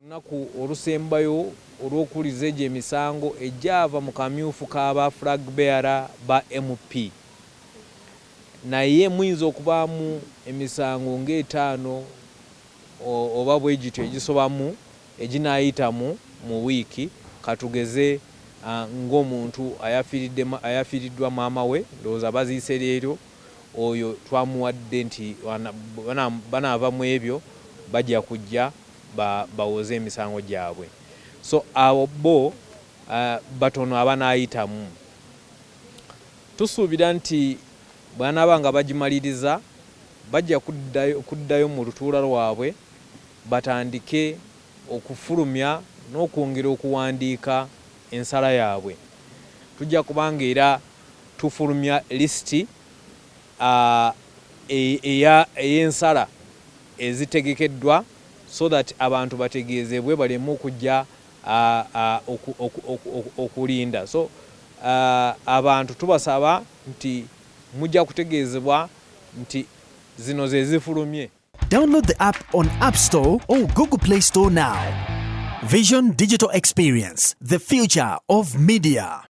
Lunaku olusembayo olw'okuwuliriza egyo emisango egyava mu kamyufu k'aba flag bearer ba MP. Naye muyinza okubaamu emisango ng'etaano oba bwe gityo egisobamu eginaayitamu mu wiiki, katugeze ng'omuntu ayafiiriddwa maama we, ndowooza baziise leero, oyo twamuwadde nti banaava mu ebyo bajja kujja bawoze emisango gyabwe. So abo bo batono abanaayitamu. Tusuubira nti bw'anaaba nga bagimaliriza bajja kuddayo mu lutuula lwabwe batandike okufulumya n'okwongera okuwandiika ensala yaabwe. Tujja kubanga era tufulumya lisiti ey'ensala ezitegekeddwa so that abantu bategeezebwe baleme okujja okulinda. So abantu tubasaba nti mujja kutegeezebwa nti zino ze zifulumye. Download the app on App Store or Google Play Store now. Vision Digital Experience, the future of media.